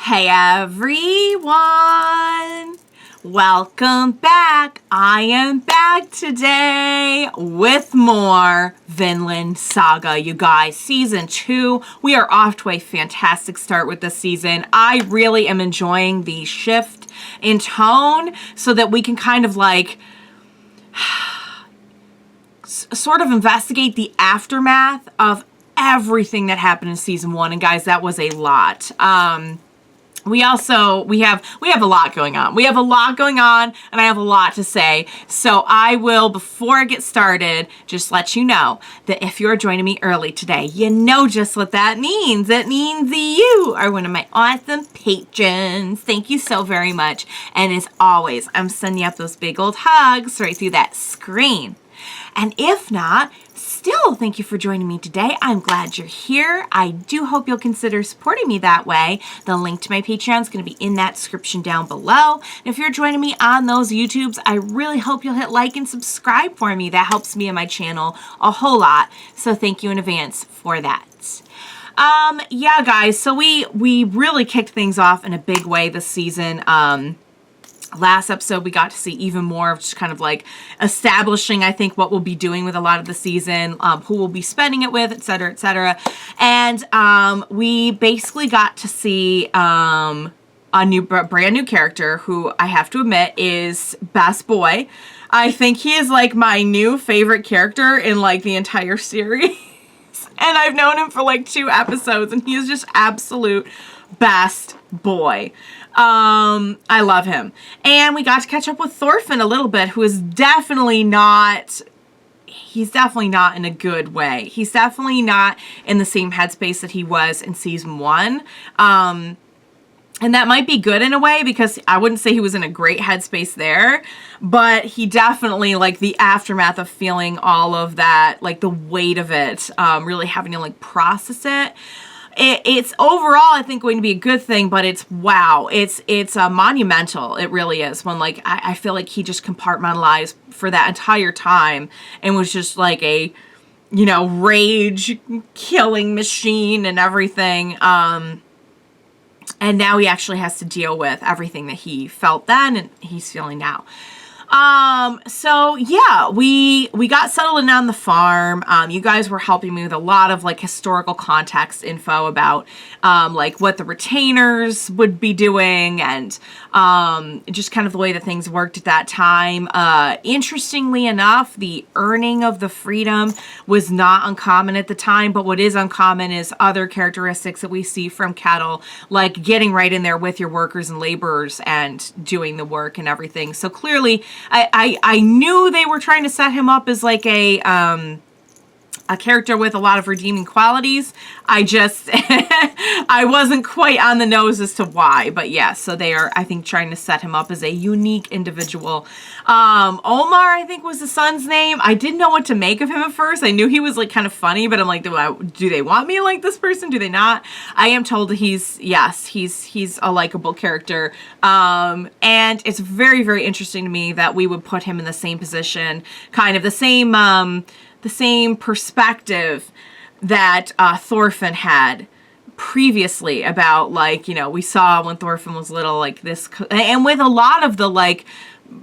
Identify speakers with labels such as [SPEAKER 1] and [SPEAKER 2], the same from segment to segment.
[SPEAKER 1] Hey everyone! Welcome back! I am back today with more Vinland Saga, you guys. Season 2. We are off to a fantastic start with this season. I really am enjoying the shift in tone so that we can kind of like sort of investigate the aftermath of everything that happened in season 1. And guys, that was a lot. We have a lot going on. We have a lot going on, and I have a lot to say. So I will, before I get started, just let you know that if you're joining me early today, you know just what that means. It means you are one of my awesome patrons. Thank you so very much. And as always, I'm sending you up those big old hugs right through that screen. And if not, still, thank you for joining me today. I'm glad you're here. I do hope you'll consider supporting me that way. The link to my Patreon is going to be in that description down below. And if you're joining me on those YouTubes, I really hope you'll hit like and subscribe for me. That helps me and my channel a whole lot. So thank you in advance for that. Yeah, guys, so we really kicked things off in a big way this season. Last episode, we got to see even more of just kind of like establishing, I think, what we'll be doing with a lot of the season, who we'll be spending it with, etc., etc. And we basically got to see a brand new character who I have to admit is Best Boy. I think he is like my new favorite character in like the entire series. And I've known him for like 2 episodes, and he is just absolute best boy. I love him. And we got to catch up with Thorfinn a little bit, who is definitely not, he's definitely not in a good way. He's definitely not in the same headspace that he was in season 1. And that might be good in a way, because I wouldn't say he was in a great headspace there, but he definitely, like, the aftermath of feeling all of that, like, the weight of it, really having to, like, process it. It's overall, I think, going to be a good thing, but it's, wow, it's monumental. It really is. When, like, I feel like he just compartmentalized for that entire time and was just like a, you know, rage killing machine and everything. And now he actually has to deal with everything that he felt then and he's feeling now. So yeah, we got settled in on the farm. You guys were helping me with a lot of like historical context info about, like what the retainers would be doing and, just kind of the way that things worked at that time. Interestingly enough, the earning of the freedom was not uncommon at the time, but what is uncommon is other characteristics that we see from cattle, like getting right in there with your workers and laborers and doing the work and everything. So clearly, I knew they were trying to set him up as like a character with a lot of redeeming qualities. I just, I wasn't quite on the nose as to why, but yeah, so they are, I think, trying to set him up as a unique individual. Olmar, I think, was the son's name. I didn't know what to make of him at first. I knew he was like kind of funny, but I'm like, do they want me to like this person? Do they not? I am told that he's a likable character. And it's very, very interesting to me that we would put him in the same position, kind of the same perspective that Thorfinn had previously about, like, you know, we saw when Thorfinn was little, like this, and with a lot of the, like,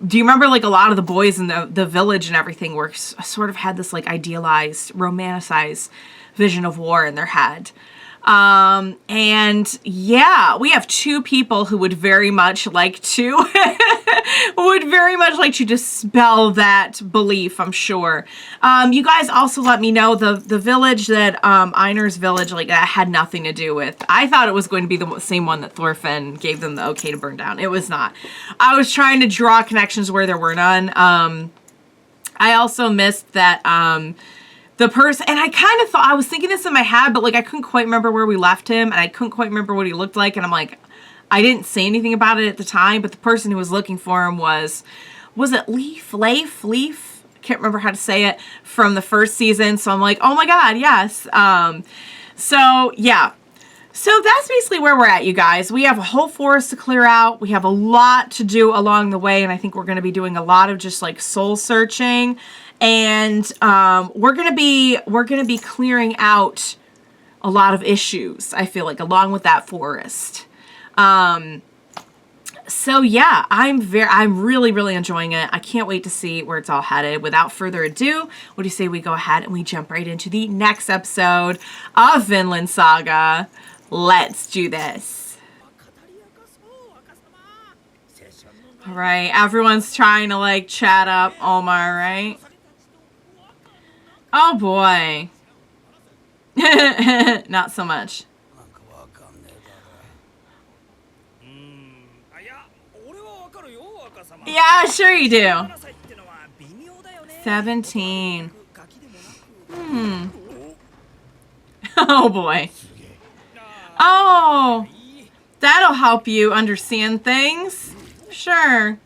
[SPEAKER 1] do you remember, like, a lot of the boys in the village and everything were sort of had this, like, idealized, romanticized vision of war in their head. And yeah, we have 2 people who would very much like to dispel that belief, I'm sure. You guys also let me know the village that, Einar's village, like, that had nothing to do with. I thought it was going to be the same one that Thorfinn gave them the okay to burn down. It was not. I was trying to draw connections where there were none. I also missed that, the person, and I kind of thought, I was thinking this in my head, but like I couldn't quite remember where we left him, and I couldn't quite remember what he looked like, and I'm like, I didn't say anything about it at the time, but the person who was looking for him was it Leaf? I can't remember how to say it, from the first season, so I'm like, oh my god, yes. So yeah. So that's basically where we're at, you guys. We have a whole forest to clear out. We have a lot to do along the way, and I think we're going to be doing a lot of just like soul searching. And we're gonna be clearing out a lot of issues, I feel like, along with that forest. So yeah, I'm really, really enjoying it. I can't wait to see where it's all headed. Without further ado, what do you say we go ahead and we jump right into the next episode of Vinland Saga? Let's do this. All right, everyone's trying to like chat up Olmar, right? Oh boy. Not so much. Yeah, sure you do. 17. Oh boy. Oh, that'll help you understand things. Sure.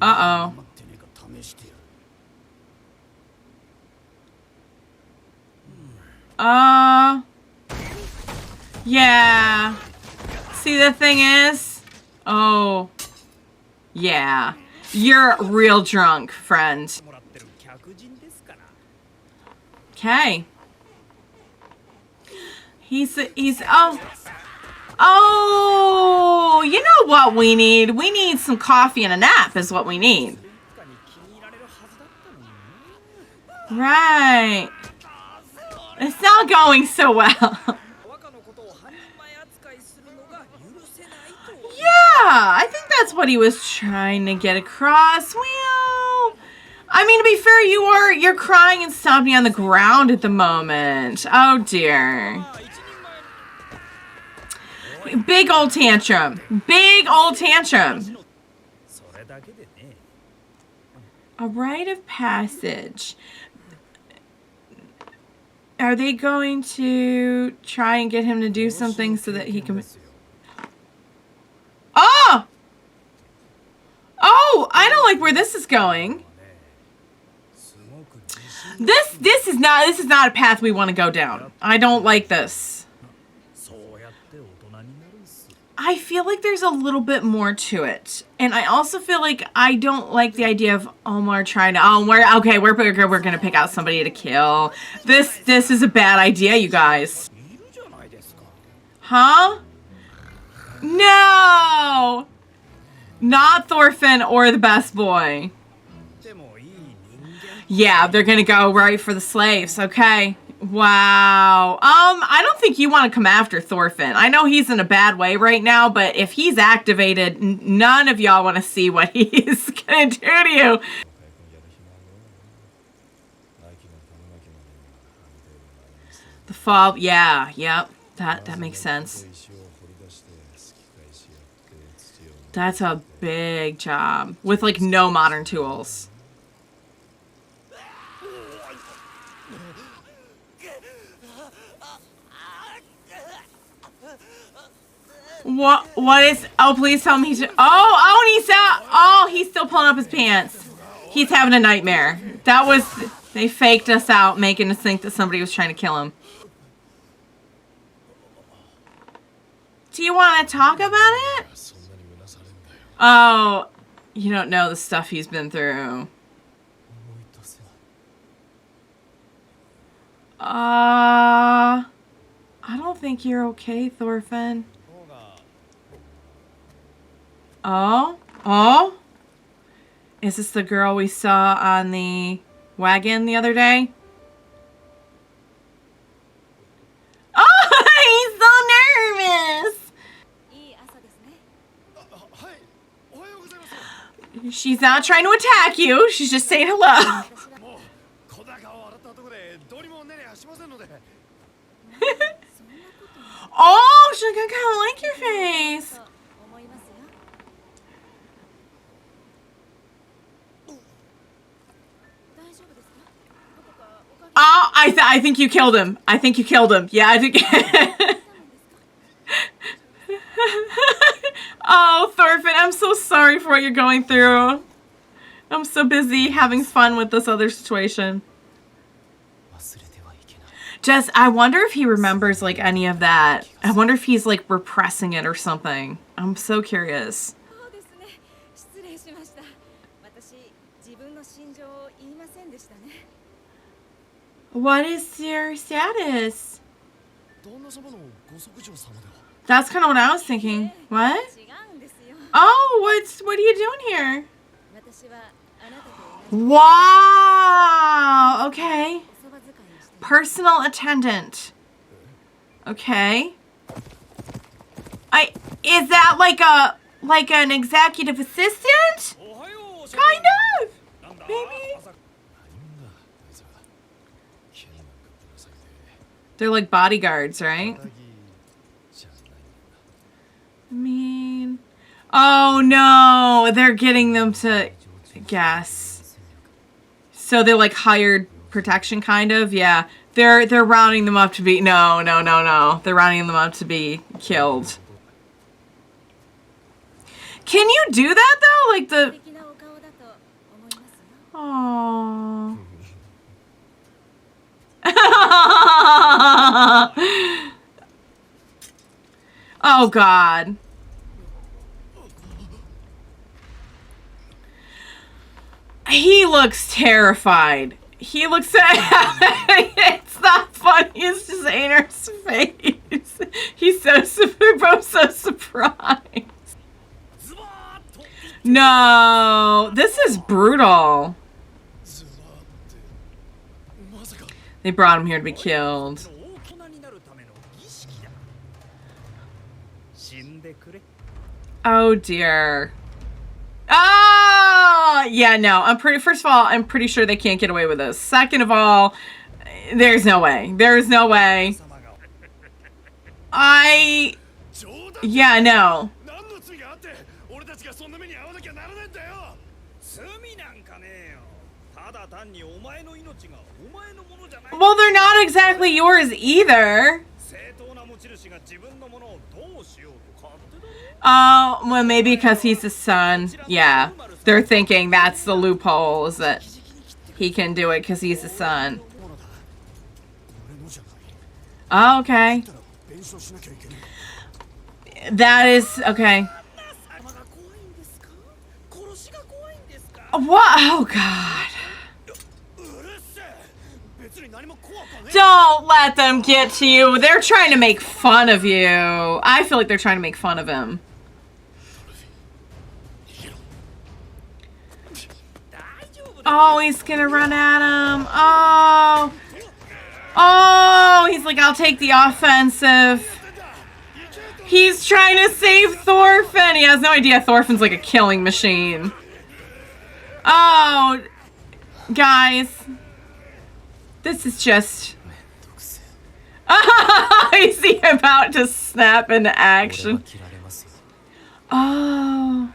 [SPEAKER 1] Uh-oh. Yeah. See, the thing is, oh, yeah. You're real drunk, friend. Okay. Oh, you know what we need? We need some coffee and a nap is what we need. Right. It's not going so well. Yeah, I think that's what he was trying to get across. Well, I mean, to be fair, you're crying and stomping on the ground at the moment. Oh dear. Big old tantrum. Big old tantrum. A rite of passage. Are they going to try and get him to do something so that he can... Oh! Oh, I don't like where this is going. This is not a path we want to go down. I don't like this. I feel like there's a little bit more to it. And I also feel like I don't like the idea of Olmar trying to... Oh, we're going to pick out somebody to kill. This is a bad idea, you guys. Huh? No! Not Thorfinn or the best boy. Yeah, they're going to go right for the slaves. Okay. Wow. I don't think you want to come after Thorfinn. I know he's in a bad way right now, but if he's activated, none of y'all want to see what he's gonna do to you. The fall, yeah, yep. That makes sense. That's a big job with like no modern tools. What is... Oh, please tell me he's... Oh, and he's out. Oh, he's still pulling up his pants. He's having a nightmare. That was... They faked us out, making us think that somebody was trying to kill him. Do you want to talk about it? Oh, you don't know the stuff he's been through. I don't think you're okay, Thorfinn. Oh? Oh? Is this the girl we saw on the wagon the other day? Oh, he's so nervous! She's not trying to attack you. She's just saying hello. Oh, she kind of like your face. Oh, I think you killed him. I think you killed him. Yeah, I think... Oh, Thorfinn, I'm so sorry for what you're going through. I'm so busy having fun with this other situation. Just, I wonder if he remembers, like, any of that. I wonder if he's, like, repressing it or something. I'm so curious. What is your status? That's kind of what I was thinking. What? Oh, what are you doing here? Wow. Okay. Personal attendant. Okay. Is that like an executive assistant? Kind of. Maybe. They're like bodyguards, right? I mean, oh no, they're getting them to guess. So they're like hired protection, kind of. Yeah, they're rounding them up to be no. They're rounding them up to be killed. Can you do that though? Like the. Oh. Oh God. He looks terrified. He looks it's not funny, it's just Einar's face. He's they're both so surprised. No, this is brutal. They brought him here to be killed. Oh dear. Ah, yeah, no. First of all, I'm pretty sure they can't get away with this. Second of all, there's no way. There's no way. Yeah, no. Well, they're not exactly yours either. Oh, well, maybe because he's the son. Yeah, they're thinking that's the loophole, is that he can do it because he's the son. Oh, okay. That is, okay. What? Oh, God. Don't let them get to you. They're trying to make fun of you. I feel like they're trying to make fun of him. Oh, he's gonna run at him. Oh. Oh, he's like, I'll take the offensive. He's trying to save Thorfinn. He has no idea Thorfinn's like a killing machine. Oh, guys. This is just... Is he about to snap into action? Oh.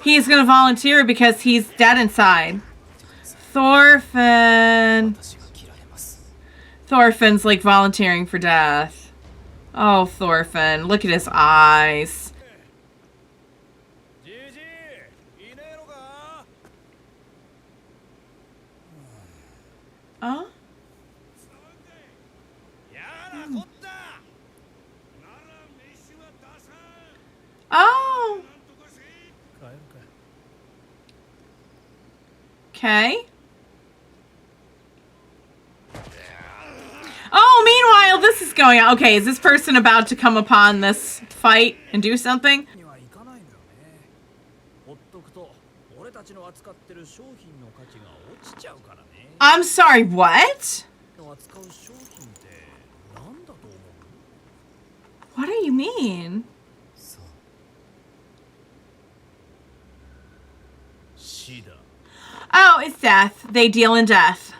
[SPEAKER 1] He's going to volunteer because he's dead inside. Thorfinn. Thorfinn's like volunteering for death. Oh, Thorfinn. Look at his eyes. Oh? Oh. Okay. Oh, meanwhile, this is going on. Okay, is this person about to come upon this fight and do something? I'm sorry, what? What do you mean? Oh, it's death. They deal in death.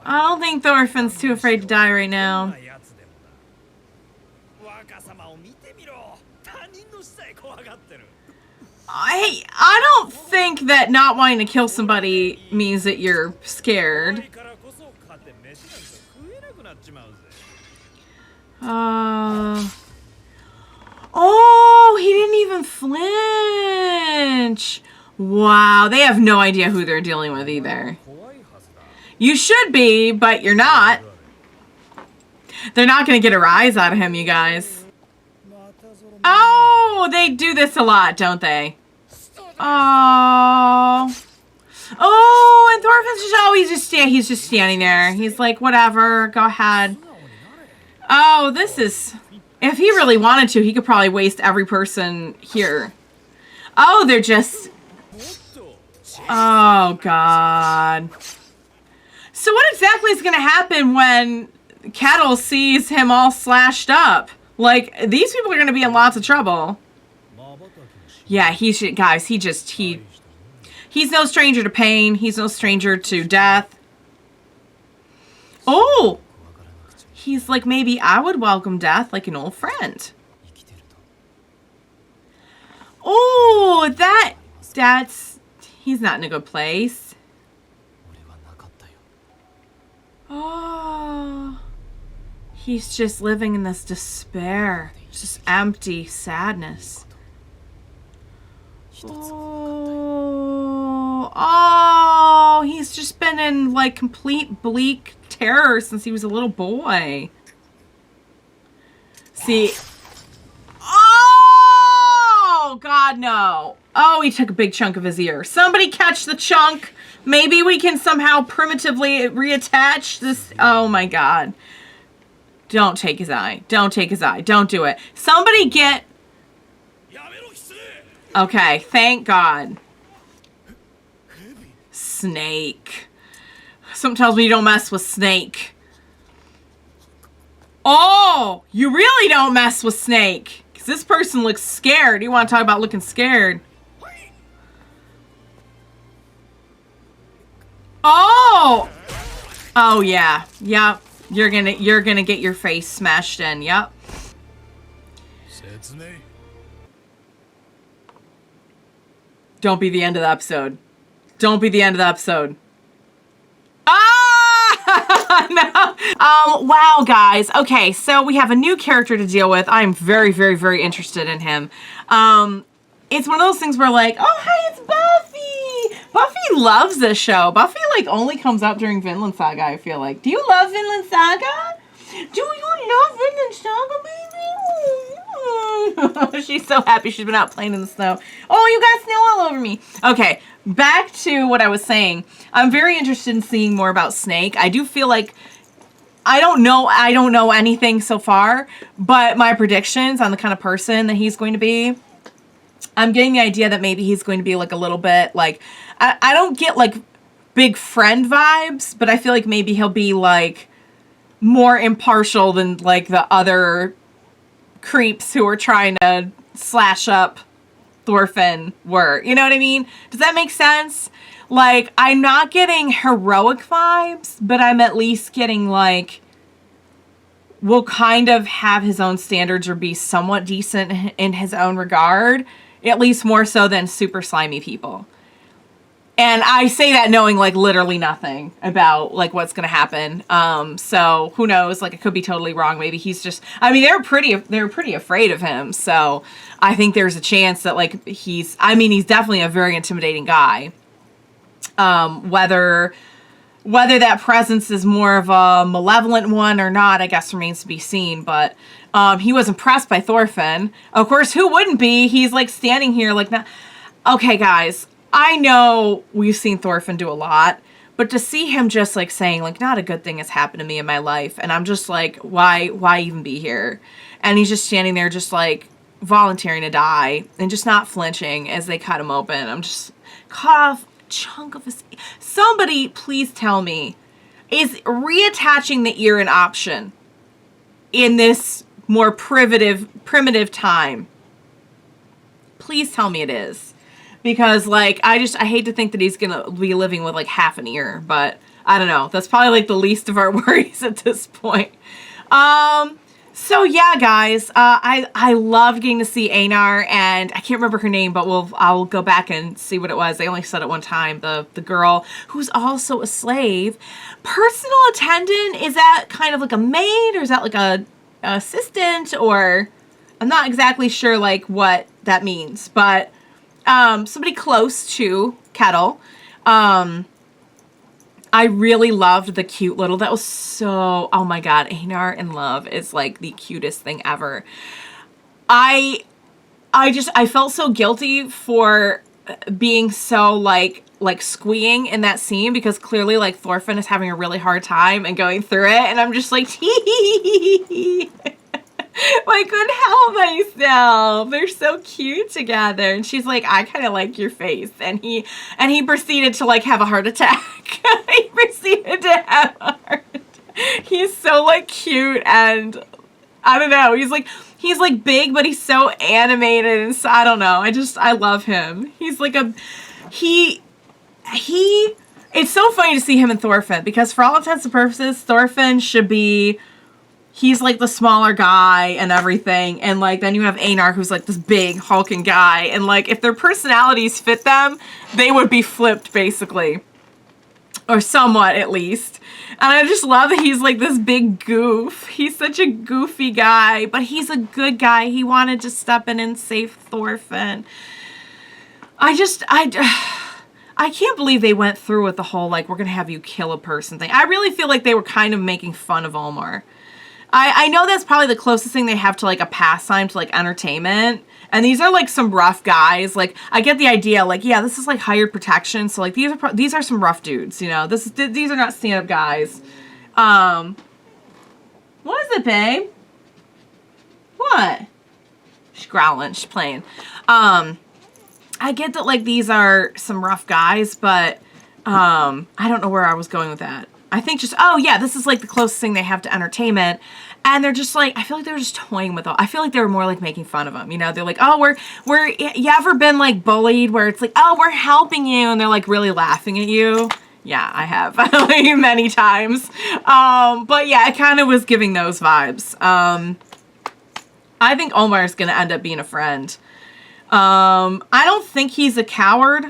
[SPEAKER 1] I don't think Thorfinn's too afraid to die right now. I don't think that not wanting to kill somebody means that you're scared. Oh, he didn't even flinch. Wow, they have no idea who they're dealing with either. You should be, but you're not. They're not going to get a rise out of him, you guys. Oh, they do this a lot, don't they? Oh. Oh, and Thorfinn's just, oh, he's just standing there. He's like, whatever, go ahead. Oh, this is, if he really wanted to, he could probably waste every person here. Oh, they're just, oh, God. So what exactly is going to happen when Kettle sees him all slashed up? Like, these people are going to be in lots of trouble. Yeah, guys, he's no stranger to pain. He's no stranger to death. Oh! He's like, maybe I would welcome death like an old friend. Oh, he's not in a good place. Oh, he's just living in this despair. Just empty sadness. Oh, he's just been in like complete bleak terror since he was a little boy. See. Oh, God, no. Oh, he took a big chunk of his ear. Somebody catch the chunk. Maybe we can somehow primitively reattach this. Oh, my God. Don't take his eye. Don't take his eye. Don't do it. Somebody get... Okay, thank God. Snake. Something tells me you don't mess with Snake. Oh, you really don't mess with Snake. Because this person looks scared. You want to talk about looking scared. Oh! Oh, yeah. Yep. You're gonna get your face smashed in. Yep. Don't be the end of the episode. Don't be the end of the episode. Ah! No. Wow, guys. Okay, so we have a new character to deal with. I'm very, very, very interested in him. It's one of those things where like, oh, hi, it's Buffy. Buffy loves this show. Buffy like only comes up during Vinland Saga, I feel like. Do you love Vinland Saga? Do you love Vinland Saga, baby? She's so happy she's been out playing in the snow. Oh, you got snow all over me. Okay, back to what I was saying. I'm very interested in seeing more about Snake. I do feel like I don't know anything so far, but my predictions on the kind of person that he's going to be, I'm getting the idea that maybe he's going to be like a little bit like, I don't get like big friend vibes, but I feel like maybe he'll be like more impartial than like the other creeps who are trying to slash up Thorfinn were. You know what I mean? Does that make sense? Like, I'm not getting heroic vibes, but I'm at least getting like, will kind of have his own standards or be somewhat decent in his own regard, at least more so than super slimy people. And I say that knowing like literally nothing about like what's going to happen. So who knows, like it could be totally wrong. Maybe he's just, I mean, they're pretty afraid of him. So I think there's a chance that like he's definitely a very intimidating guy. Whether that presence is more of a malevolent one or not, I guess remains to be seen. But he was impressed by Thorfinn. Of course, who wouldn't be? He's like standing here like, okay, guys, I know we've seen Thorfinn do a lot, but to see him just like saying like, not a good thing has happened to me in my life. And I'm just like, why even be here? And he's just standing there just like volunteering to die and just not flinching as they cut him open. I'm just cut off a chunk of his. Somebody please tell me, is reattaching the ear an option in this more primitive time? Please tell me it is. Because, like, I hate to think that he's going to be living with, like, half an ear. But, I don't know. That's probably, like, the least of our worries at this point. So, yeah, guys. I loved getting to see Einar. And I can't remember her name, but I'll go back and see what it was. They only said it one time. The girl who's also a slave. Personal attendant, is that kind of like a maid? Or is that, like, a assistant? Or I'm not exactly sure, like, what that means. But somebody close to Kettle. I really loved the cute little, that was so, oh my God, Einar in love is like the cutest thing ever. I felt so guilty for being so like like squeeing in that scene because clearly like Thorfinn is having a really hard time and going through it, and I'm just like, I couldn't help myself. They're so cute together. And she's like, I kind of like your face. And he proceeded to like have a heart attack. He proceeded to have a heart attack. He's so like cute, and I don't know. He's like big, but he's so animated, and so I don't know. I love him. He's like it's so funny to see him and Thorfinn, because for all intents and purposes, Thorfinn should be, he's like the smaller guy and everything, and like then you have Einar, who's like this big hulking guy, and like if their personalities fit them, they would be flipped basically, or somewhat at least. And I just love that he's like this big goof. He's such a goofy guy, but he's a good guy. He wanted to step in and save Thorfinn. I can't believe they went through with the whole like, we're gonna have you kill a person thing. I really feel like they were kind of making fun of Olmar. I know that's probably the closest thing they have to like a pastime, to like entertainment. And these are like some rough guys. Like, I get the idea, like, yeah, this is like hired protection. So like these are some rough dudes, you know. These are not stand-up guys. What is it, babe? What? She's growling, she's playing. I get that like these are some rough guys, but I don't know where I was going with that. I think just, oh yeah, this is like the closest thing they have to entertainment. And they're just like, I feel like they're just toying with it. I feel like they were more like making fun of them. You know, they're like, oh, you ever been like bullied where it's like, oh, we're helping you. And they're like really laughing at you. Yeah, I have many times. But yeah, it kind of was giving those vibes. I think Olmar is going to end up being a friend. I don't think he's a coward.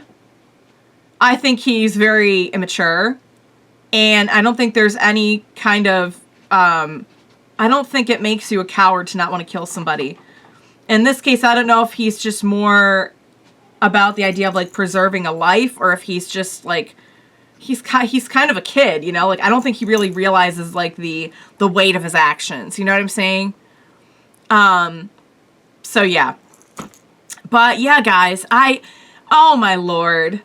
[SPEAKER 1] I think he's very immature. And I don't think there's any kind of, I don't think it makes you a coward to not want to kill somebody. In this case, I don't know if he's just more about the idea of like preserving a life, or if he's just like, he's kind of a kid, you know? Like, I don't think he really realizes like the weight of his actions. You know what I'm saying? So yeah. But yeah, guys, oh my Lord.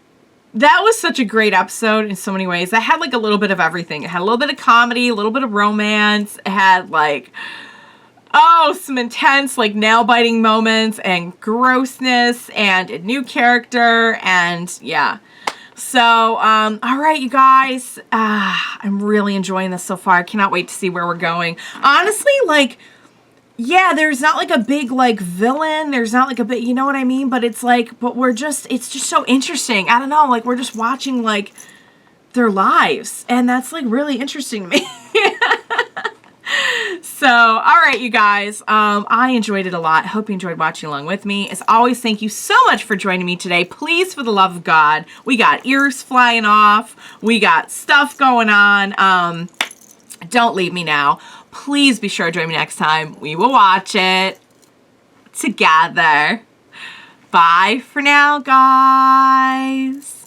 [SPEAKER 1] That was such a great episode in so many ways. That had like a little bit of everything. It had a little bit of comedy, a little bit of romance. It had like, oh, some intense like nail-biting moments and grossness and a new character, and yeah. So, all right, you guys. I'm really enjoying this so far. I cannot wait to see where we're going. Honestly, like, yeah, there's not like a big like villain. There's not like a big, you know what I mean? But it's like, it's just so interesting. I don't know, like we're just watching like their lives, and that's like really interesting to me. So, all right, you guys, I enjoyed it a lot. I hope you enjoyed watching along with me. As always, thank you so much for joining me today. Please, for the love of God, we got ears flying off. We got stuff going on. Don't leave me now. Please be sure to join me next time. We will watch it together. Bye for now, guys.